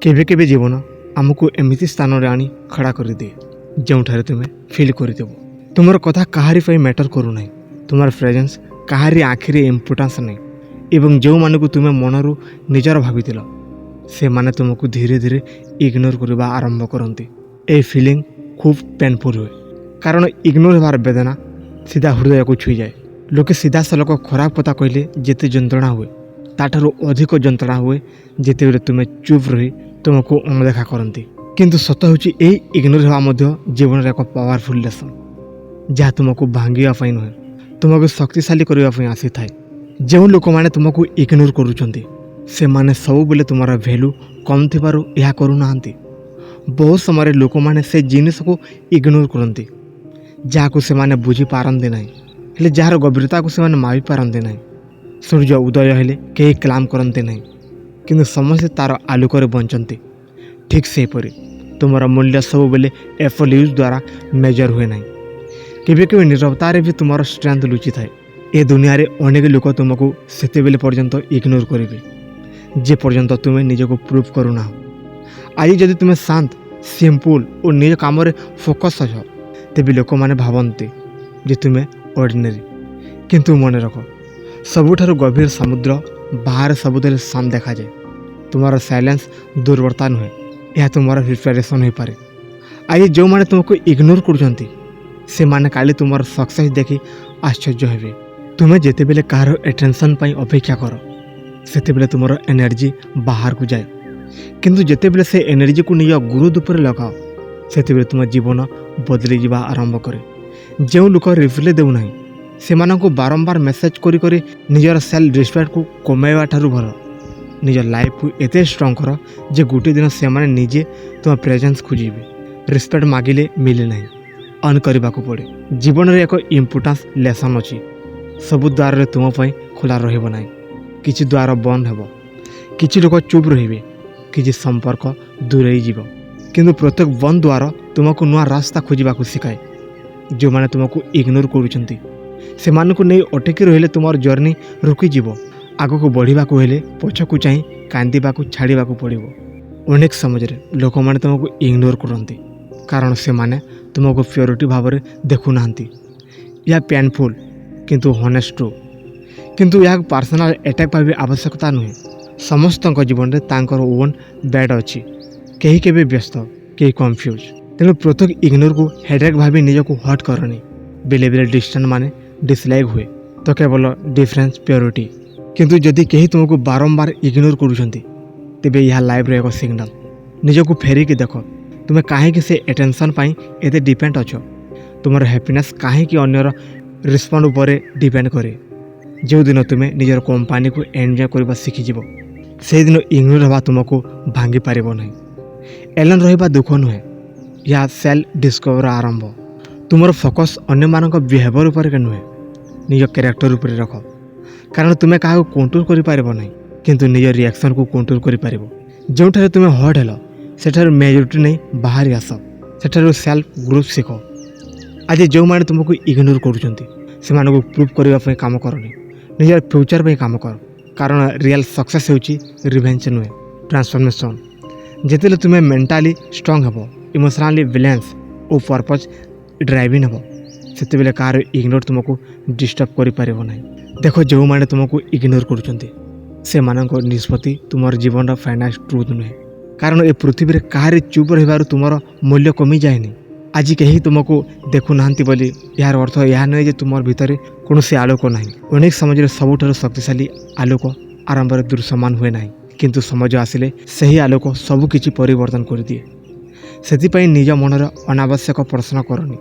केबे केबे जीवन आमको एमती स्थान आनी खड़ा कर दिए जोठारे तुम्हें फिल करदेव तुमर कथा कहारी मैटर करूना तुम प्रेजेन्स कहारी आखिरी इम्पोर्टान्स नहीं एवं जो मानक तुम्हें मनरू निजर भाभी से माने तुमको धीरे धीरे इग्नोर करने आरंभ करती। ए फिलिंग खूब पेनफुल हुए कारण इग्नोर होवार वेदना सीधा हृदय को छुई जाए। लोके सीधा सलक खराब कथा कहले जिते जंत्रणा हुए ताठारू अधिक जंत्रणा हुए जिते बेले तुम्हें चुप रही तुमको अणदेखा करती। किंतु सत हूँ इग्नोर होगा जीवन एक पावरफुल लेसन जहाँ तुमको भांगापी नुहे तुमको शक्तिशाली करने आसी थाए। जो लोक मैंने तुमको इग्नोर करुँच से माने सब बेले तुम भैल्यू कम थी यह करूना। बहुत समय लोक मैंने से जिनिस को इग्नोर करती जहाँ को से माने बुझी पारती ना हेले जार गभीरता को से माने मापी पारती ना। सूर्य उदय हेले कई क्लाम करते ना किंतु समस्ते तार आलोकर बंचती। ठीक सेपरी तुम मूल्य सब बेले एफर्ट यूज द्वारा मेजर हुए ना। केबे केबे नीरवतार भी तुम स्ट्रेंथ लुचि थाए। ए दुनिया रे अनेक लोक तुमको सेते बेले पर्यंत इग्नोर करेंगे जे पर्यंत तुम्हें निजको प्रूव करूना। आज जदि तुम्हें शांत सिंपल और निज काम फोकस अछ तेबे लोक मैंने भावती जे तुम्हें ऑर्डिनरी। किंतु मन रख सबुठारु गभीर समुद्र बाहर सबुदे शांत देखा जाए। तुम्हारा साइलेंस दुर्बलता नुहे यह तुम्हारा प्रिपेरेसन हो पारे। आज जो मैंने तुमको इग्नोर कर से माने काली तुम सक्सेस देखी आश्चर्य हे। तुम्हें जिते बेले कहार एटेंशन पाई अपेक्षा कर सेते बेले तुम एनर्जी बाहर को जाए किंतु जिते बेले से एनर्जी को निज गुरुद उपर लगाओ सेते बेले तुम जीवन बदली जावा आरंभ करे। जो लोक रिप्लाई देउना से मानक बारंबार मेसेज करी करी निजर सेल्फ रिस्पेक्ट को कमाइबा ठारू भल निज लाइफ को एते स्ट्रॉन्ग कर जे गोटे दिन से माने निजे तुम प्रेजेंस खोजिबे। रिस्पेक्ट मागिले मिले ना अन करने को पड़े। जीवन रे एक इम्पोर्टान्स लेसन अच्छी सबु द्वार रे तुम खोला रहिबो ना किछि द्वार बंद हेबो किछि लोक चुप रहिबे किछि संपर्क दूरे जीव किंतु प्रत्येक बंद द्वार तुमको नुआ रास्ता खोजिबा को सिखाए। जो माने तुमको इग्नोर करूछंती से मानकु नहीं अटकी रहिले तुम जर्नी रुकी जीव। आग को बढ़ा हेले पछकू चाह कांदा छाड़ा पड़ो। अनेक समय लोक मैंने तुमको इग्नोर करती कारण से माने तुमको प्योरिटी भाव में देखुना। यह पेनफुल किंतु हनेस्ट ट्रू किंतु यह पर्सनल अटैक भाव आवश्यकता नुहे। समस्त जीवन में तांकर ओन बैड अच्छी कहीं केबे व्यस्त कहीं कन्फ्यूज तेणु प्रत्येक इग्नोर को हेडेक भावी निजको हट करनी। बेले बेले डिस्टेंस माने डिसलाइक हुए तो केवल डिफरेंस प्योरिटी किंतु जदि कहीं तुमको बारंबार इग्नोर करुँच तेबे यह लाइफ रे एक सिग्नल निजको फेरिकी देख तुम्हें कहीं से एटेंशन पाई एते डिपेंड अछ। तुम हैप्पीनेस कहीं अन्यर रिस्पॉन्ड उपर डिपेंड करे। जो दिन तुम्हें निजर कंपनी को एंजॉय करबा शिखिज से दिन इग्नोर हवा तुमको भांगी पार ना। एलन रहा दुख नुहे या सेल्फ डिस्कवर आरंभ। तुम फोकस अन्य मानक बिहेवियर उपर नुहे निज कैरेक्टर उपर रख कारण तुम्हें क्या कंट्रोल कर किंतु निज रिएक्शन को कंट्रोल कर जो तुम्हें हर्ट हेल सेठार मेजोरिटी नहीं बाहरी आस सेठार सेल्फ ग्रोथ शिख। आज जो मैंने तुमको इग्नोर कर प्रूव करने काम करनी निजर फ्यूचर पे काम कर कारण रियल सक्सेस होची रिवेंज नुहे ट्रांसफॉर्मेशन। जिते तुम्हें मेंटाली स्ट्रांग हेबो इमोशनली बैलेंस और पर्पज ड्राइविंग हेबो सेते बेले कार इग्नोर तुमको डिस्टर्ब करि पारिबो नाही। देखो जो मैंने तुमको इग्नोर करुँच से मानक निष्पत्ति तुम जीवन फाइनाल ट्रुथ नुहे कारण ए पृथ्वी में कहार चुप रही तुम मूल्य कमी जाए। आज कहीं तुमको देखुना बोली यार अर्थ यह नुहे जे तुम भितर कौन से आलोक ना। अनेक समय सबुठार शक्तिशाली आलोक आरंभ में दृश्यमान हुए ना किंतु समझ आसिले सही आलोक सबकिछि परिवर्तन कर दिए। से निज मनर अनावश्यक प्रश्न करनी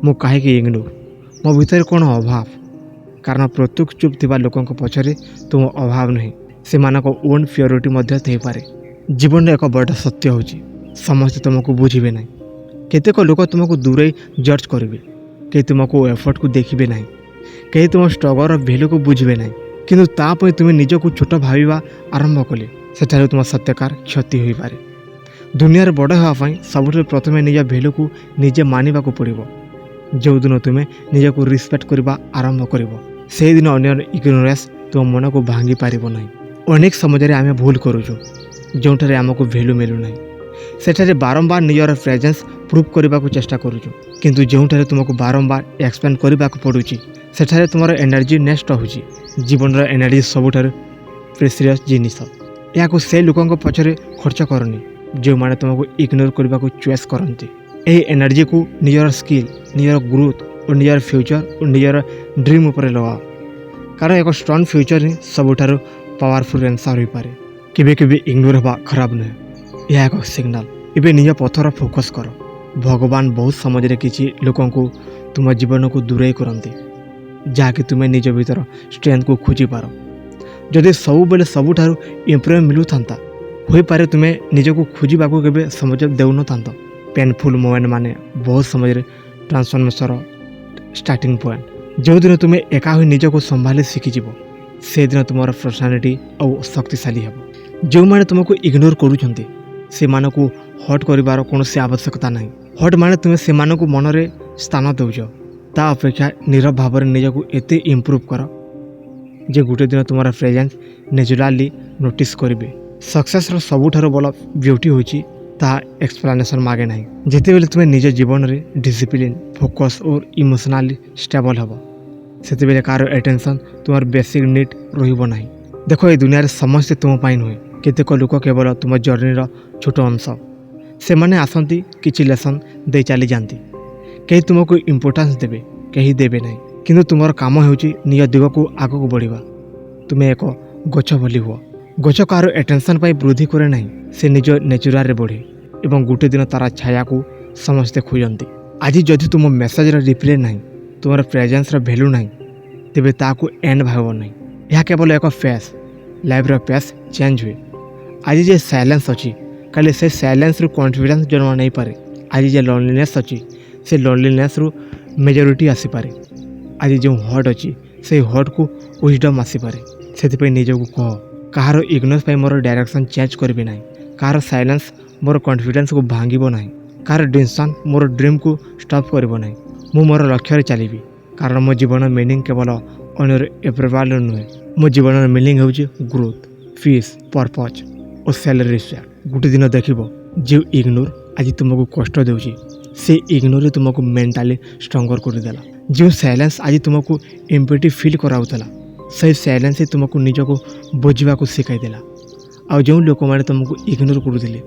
मु कहीं इग्नोर मो भीतर कौन अभाव कारण प्रत्येक चुप थिबा लोकों पछरे तुम अभाव नहीं से मानक ओन प्योरिटी मध्य थई पारे। जीवन एक बड़ा सत्य होची समस्त तुमको बुझिबे ना। केतेक लोक तुमको दूरे जज करेंगे कहीं तुमको एफर्ट को देखिए ना कहीं तुम स्ट्रगल भैल्यू को बुझे ना किंतु तापर तुम्हें निजको छोट भाविबा आरंभ कले सेठारे तुम सत्यकार क्षति हो पारे। दुनिया बड़ होगापाई सबुठ प्रथम निज भैल्यू को निजे मानिबा को पड़ो। जो दिन तुम्हें निजको रिस्पेक्ट करबा आरंभ कर से दिन अन्य इग्नोरेंस तुम मन को भांगी पार ना। अनेक समय आम भूल करुचु ଯେଉଁଠାରେ ଆମକୁ ଭ୍ୟାଲୁ ମିଳୁନାହିଁ। ସେଠାରେ ବାରମ୍ବାର ନିଜର ପ୍ରେଜେନ୍ସ ପ୍ରୁଭ୍ କରିବାକୁ ଚେଷ୍ଟା କରୁଛୁ, କିନ୍ତୁ ଯେଉଁଠାରେ ତୁମକୁ ବାରମ୍ବାର ଏକ୍ସପ୍ଲେନ୍ କରିବାକୁ ପଡ଼ୁଛି ସେଠାରେ ତୁମର ଏନର୍ଜି ନେକ୍ସଟ ରହୁଛି। ଜୀବନର ଏନର୍ଜି ସବୁଠାରୁ ପ୍ରେସିୟସ୍ ଜିନିଷ। ଏହାକୁ ସେ ଲୋକଙ୍କ ପଛରେ ଖର୍ଚ୍ଚ କରନି ଯେଉଁମାନେ ତୁମକୁ ଇଗ୍ନୋର କରିବାକୁ ଚଏସ୍ କରନ୍ତି। ଏହି ଏନର୍ଜିକୁ ନିଜର ସ୍କିଲ୍, ନିଜର ଗ୍ରୋଥ୍ ଓ ନିଜର ଫ୍ୟୁଚର୍ ଓ ନିଜର ଡ୍ରିମ୍ ଉପରେ ଲଗାଅ। କାରଣ ଏକ ଷ୍ଟ୍ରଙ୍ଗ ଫ୍ୟୁଚର୍ ହିଁ ସବୁଠାରୁ ପାୱାରଫୁଲ୍ ଆନ୍ସର୍ ହୋଇପାରେ। କେବେ କେବେ ଇଗ୍ନୋର ହେବା ଖରାପ ନୁହେଁ, ଏହା ଏକ ସିଗ୍ନାଲ। ଏବେ ନିଜ ପଥର ଫୋକସ୍ କର। ଭଗବାନ ବହୁତ ସମାଜରେ କିଛି ଲୋକଙ୍କୁ ତୁମ ଜୀବନକୁ ଦୂରେଇ କରନ୍ତି ଯାହାକି ତୁମେ ନିଜ ଭିତର ଷ୍ଟ୍ରେନ୍ଥକୁ ଖୋଜିପାର। ଯଦି ସବୁବେଳେ ସବୁଠାରୁ ଇମ୍ପ୍ରୁଭ୍ ମିଳୁଥାନ୍ତା ହୋଇପାରେ ତୁମେ ନିଜକୁ ଖୋଜିବାକୁ କେବେ ସମୟ ଦେଉନଥାନ୍ତ। ପେନ୍ଫୁଲ୍ ମୋମେଣ୍ଟ ମାନେ ବହୁତ ସମାଜରେ ଟ୍ରାନ୍ସଫର୍ମେସନ୍ର ଷ୍ଟାର୍ଟିଂ ପଏଣ୍ଟ। ଯେଉଁଦିନ ତୁମେ ଏକା ହୋଇ ନିଜକୁ ସମ୍ଭାଳି ଶିଖିଯିବ ସେଦିନ ତୁମର ପର୍ସନାଲିଟି ଆଉ ଶକ୍ତିଶାଳୀ ହେବ। ଯେଉଁମାନେ ତୁମକୁ ଇଗ୍ନୋର କରୁଛନ୍ତି ସେମାନଙ୍କୁ ହଟ୍ କରିବାର କୌଣସି ଆବଶ୍ୟକତା ନାହିଁ। ହଟ୍ ମାନେ ତୁମେ ସେମାନଙ୍କୁ ମନରେ ସ୍ଥାନ ଦେଉଛ। ତା ଅପେକ୍ଷା ନୀରବ ଭାବରେ ନିଜକୁ ଏତେ ଇମ୍ପ୍ରୁଭ୍ କର ଯେ ଗୋଟେ ଦିନ ତୁମର ପ୍ରେଜେନ୍ସ ନ୍ୟାଚୁରାଲି ନୋଟିସ୍ କରିବେ। ସକ୍ସେସ୍ର ସବୁଠାରୁ ବଡ଼ ବ୍ୟୁଟି ହେଉଛି ତାହା ଏକ୍ସପ୍ଲାନେସନ୍ ମାଗେ ନାହିଁ। ଯେତେବେଳେ ତୁମେ ନିଜ ଜୀବନରେ ଡିସିପ୍ଲିନ୍, ଫୋକସ୍ ଓ ଇମୋସନାଲି ଷ୍ଟେବଲ୍ ହେବ ସେତେବେଳେ କାହାର ଆଟେନ୍ସନ୍ ତୁମର ବେସିକ୍ ନିଡ୍ ରହିବ ନାହିଁ। ଦେଖ, ଏ ଦୁନିଆରେ ସମସ୍ତେ ତୁମ ପାଇଁ ନୁହେଁ। କେତେକ ଲୋକ କେବଳ ତୁମ ଜର୍ଣ୍ଣିର ଛୋଟ ଅଂଶ। ସେମାନେ ଆସନ୍ତି, କିଛି ଲେସନ୍ ଦେଇ ଚାଲିଯାଆନ୍ତି। କେହି ତୁମକୁ ଇମ୍ପୋର୍ଟାନ୍ସ ଦେବେ, କେହି ଦେବେ ନାହିଁ। କିନ୍ତୁ ତୁମର କାମ ହେଉଛି ନିଜ ଦିଗକୁ ଆଗକୁ ବଢ଼ିବା। ତୁମେ ଏକ ଗଛ ଭଳି ହୁଅ। ଗଛ କାହାର ଆଟେନ୍ସନ୍ ପାଇଁ ବୃଦ୍ଧି କରେ ନାହିଁ, ସେ ନିଜ ନେଚୁରାଲରେ ବଢ଼େ ଏବଂ ଗୋଟେ ଦିନ ତା'ର ଛାୟାକୁ ସମସ୍ତେ ଖୋଜନ୍ତି। ଆଜି ଯଦି ତୁମ ମେସେଜର ରିପ୍ଲାଏ ନାହିଁ, ତୁମର ପ୍ରେଜେନ୍ସର ଭ୍ୟାଲୁ ନାହିଁ, ତେବେ ତାହାକୁ ଏଣ୍ଡ ଭାବ ନାହିଁ। ଏହା କେବଳ ଏକ ଫେସ୍। ଲାଇଫ୍ର ଫେସ୍ ଚେଞ୍ଜ ହୁଏ। ଆଜି ଯେ ସାଇଲେନ୍ସ ଅଛି କାଲି ସେ ସାଇଲେନ୍ସରୁ କନଫିଡେନ୍ସ ଜନ୍ମ ନେଇପାରେ। ଆଜି ଯେ ଲୋନଲିନେସ୍ ଅଛି ସେ ଲୋନଲିନେସ୍ରୁ ମେଜରିଟି ଆସିପାରେ। ଆଜି ଯେଉଁ ହଟ୍ ଅଛି ସେହି ହଟ୍କୁ ୱିଜଡମ୍ ଆସିପାରେ। ସେଥିପାଇଁ ନିଜକୁ କହ, କାହାର ଇଗ୍ନୋର ପାଇଁ ମୋର ଡାଇରେକ୍ସନ୍ ଚେଞ୍ଜ କରିବି ନାହିଁ। କାହାର ସାଇଲେନ୍ସ ମୋର କନଫିଡେନ୍ସକୁ ଭାଙ୍ଗିବ ନାହିଁ। କାହାର ଡିସିସନ୍ ମୋର ଡ୍ରିମ୍କୁ ଷ୍ଟପ୍ କରିବ ନାହିଁ। ମୁଁ ମୋର ଲକ୍ଷ୍ୟରେ ଚାଲିବି, କାରଣ ମୋ ଜୀବନର ମିନିଂ କେବଳ ଅନ୍ୟର ଏପ୍ରୁଭାଲ ନୁହେଁ। ମୋ ଜୀବନର ମିନିଂ ହେଉଛି ଗ୍ରୋଥ୍, ପିସ୍, ପର୍ପଜ୍ ଓ ସେଲ୍ଫ ରେସ୍ପେକ୍ଟ। ଗୋଟେ ଦିନ ଦେଖିବ ଯେଉଁ ଇଗ୍ନୋର ଆଜି ତୁମକୁ କଷ୍ଟ ଦେଉଛି ସେ ଇଗ୍ନୋର ତୁମକୁ ମେଣ୍ଟାଲି ଷ୍ଟ୍ରଙ୍ଗର କରିଦେଲା। ଯେଉଁ ସାଇଲେନ୍ସ ଆଜି ତୁମକୁ ଏମ୍ପଟି ଫିଲ୍ କରାଉଥିଲା ସେହି ସାଇଲେନ୍ସ ହିଁ ତୁମକୁ ନିଜକୁ ବୁଝିବାକୁ ଶିଖାଇଦେଲା। ଆଉ ଯେଉଁ ଲୋକମାନେ ତୁମକୁ ଇଗ୍ନୋର କରୁଥିଲେ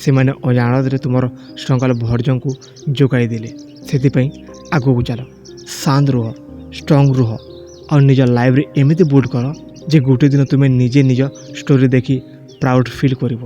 ସେମାନେ ଅଜାଣତରେ ତୁମର ଷ୍ଟ୍ରଙ୍ଗର ଭର୍ଜନକୁ ଯୋଗାଇ ଦେଲେ। ସେଥିପାଇଁ ଆଗକୁ ଚାଲ, ଶାନ୍ତ ରୁହ, ଷ୍ଟ୍ରଙ୍ଗ ରୁହ ଆଉ ନିଜ ଲାଇଫ୍ରେ ଏମିତି ବୁଲ୍ଡ କର ଯେ ଗୋଟେ ଦିନ ତୁମେ ନିଜେ ନିଜ ଷ୍ଟୋରି ଦେଖି ପ୍ରାଉଡ଼ ଫିଲ୍ କରିବ।